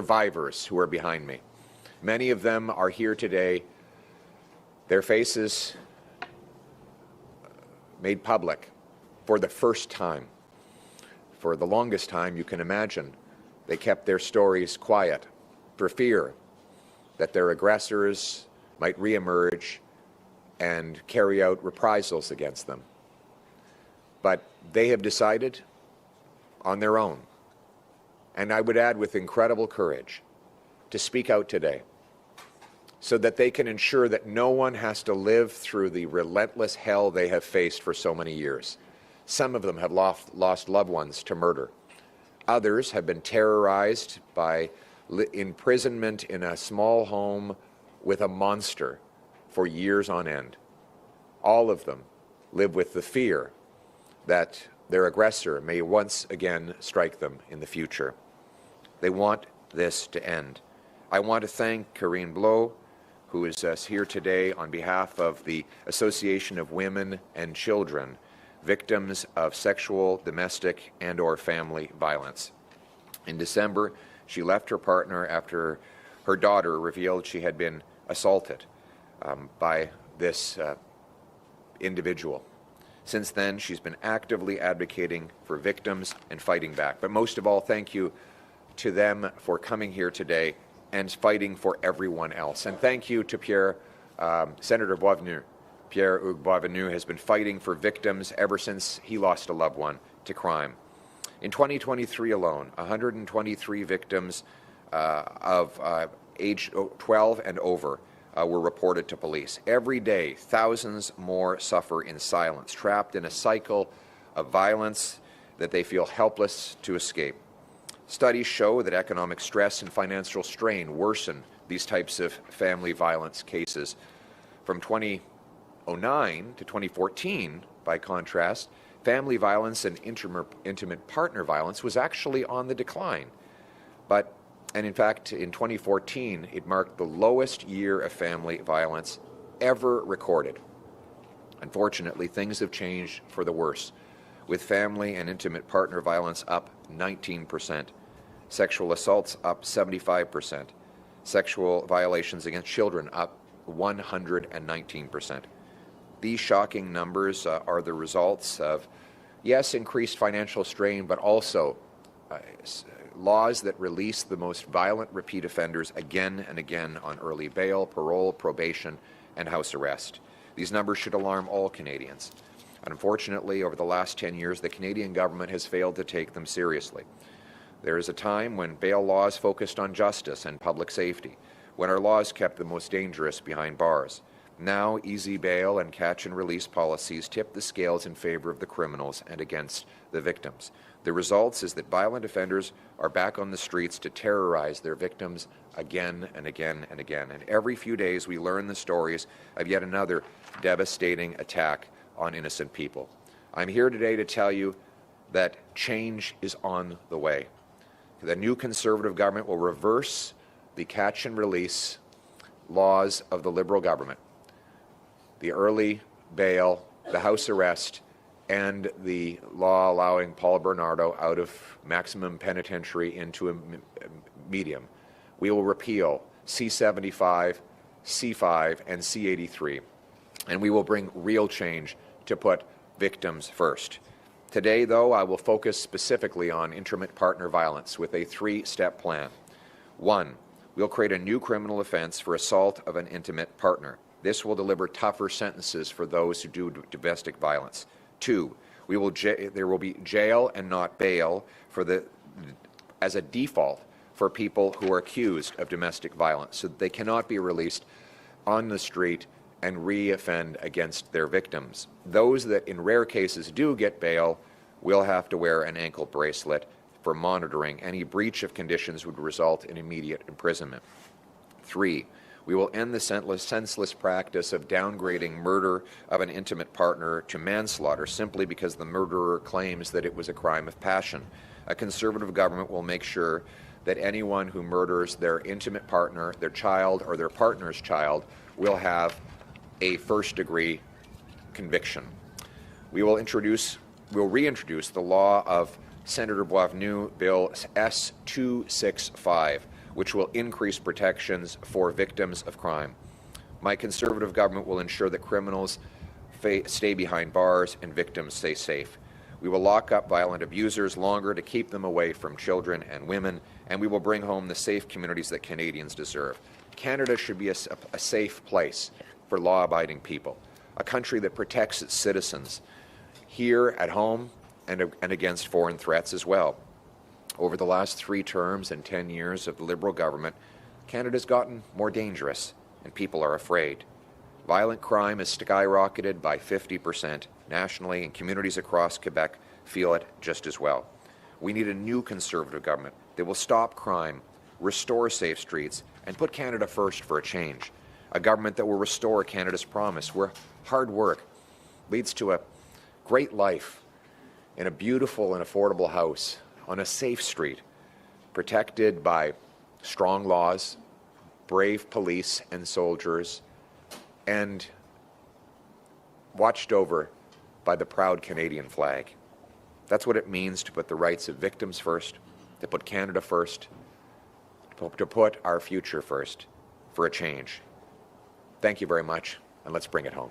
survivors who are behind me. Many of them are here today, their faces made public for the first time. For the longest time, you can imagine, they kept their stories quiet for fear that their aggressors might reemerge and carry out reprisals against them. But they have decided on their own, and I would add with incredible courage, to speak out today so that they can ensure that no one has to live through the relentless hell they have faced for so many years. Some of them have lost loved ones to murder. Others have been terrorized by imprisonment in a small home with a monster for years on end. All of them live with the fear that their aggressor may once again strike them in the future. They want this to end. I want to thank Karine Blow, who is here today on behalf of the Association of Women and Children, Victims of Sexual, Domestic, and/or Family Violence. In December, she left her partner after her daughter revealed she had been assaulted by this individual. Since then, she's been actively advocating for victims and fighting back. But most of all, thank you to them for coming here today and fighting for everyone else. And thank you to Senator Boisvenu. Pierre-Hugues Boisvenu has been fighting for victims ever since he lost a loved one to crime. In 2023 alone, 123 victims of age 12 and over were reported to police. Every day, thousands more suffer in silence, trapped in a cycle of violence that they feel helpless to escape. Studies show that economic stress and financial strain worsen these types of family violence cases. From 2009 to 2014, by contrast, family violence and intimate partner violence was actually on the decline. And in fact, in 2014, it marked the lowest year of family violence ever recorded. Unfortunately, things have changed for the worse, with family and intimate partner violence up 19%, sexual assaults up 75%, sexual violations against children up 119%. These shocking numbers are the results of, yes, increased financial strain, but also laws that release the most violent repeat offenders again and again on early bail, parole, probation, and house arrest. These numbers should alarm all Canadians. Unfortunately, over the last 10 years, the Canadian government has failed to take them seriously. There is a time when bail laws focused on justice and public safety, when our laws kept the most dangerous behind bars. Now, easy bail and catch-and-release policies tip the scales in favor of the criminals and against the victims. The result is that violent offenders are back on the streets to terrorize their victims again and again and again. And every few days, we learn the stories of yet another devastating attack on innocent people. I'm here today to tell you that change is on the way. The new Conservative government will reverse the catch-and-release laws of the Liberal government. The early bail, the house arrest, and the law allowing Paul Bernardo out of maximum penitentiary into a medium. We will repeal C-75, C-5, and C-83, and we will bring real change to put victims first. Today, though, I will focus specifically on intimate partner violence with a three-step plan. 1, we'll create a new criminal offense for assault of an intimate partner. This will deliver tougher sentences for those who do domestic violence. 2, there will be jail and not bail as a default for people who are accused of domestic violence, so that they cannot be released on the street and re-offend against their victims. Those that in rare cases do get bail will have to wear an ankle bracelet for monitoring. Any breach of conditions would result in immediate imprisonment. 3, we will end the senseless practice of downgrading murder of an intimate partner to manslaughter simply because the murderer claims that it was a crime of passion. A Conservative government will make sure that anyone who murders their intimate partner, their child, or their partner's child will have a first-degree conviction. We'll reintroduce the law of Senator Boisvenu Bill S-265, which will increase protections for victims of crime. My Conservative government will ensure that criminals stay behind bars and victims stay safe. We will lock up violent abusers longer to keep them away from children and women, and we will bring home the safe communities that Canadians deserve. Canada should be a safe place for law-abiding people, a country that protects its citizens here at home and against foreign threats as well. Over the last 3 terms and 10 years of the Liberal government, Canada's gotten more dangerous, and people are afraid. Violent crime has skyrocketed by 50% nationally, and communities across Quebec feel it just as well. We need a new Conservative government that will stop crime, restore safe streets, and put Canada first for a change. A government that will restore Canada's promise, where hard work leads to a great life in a beautiful and affordable house on a safe street, protected by strong laws, brave police and soldiers, and watched over by the proud Canadian flag. That's what it means to put the rights of victims first, to put Canada first, to put our future first for a change. Thank you very much, and let's bring it home.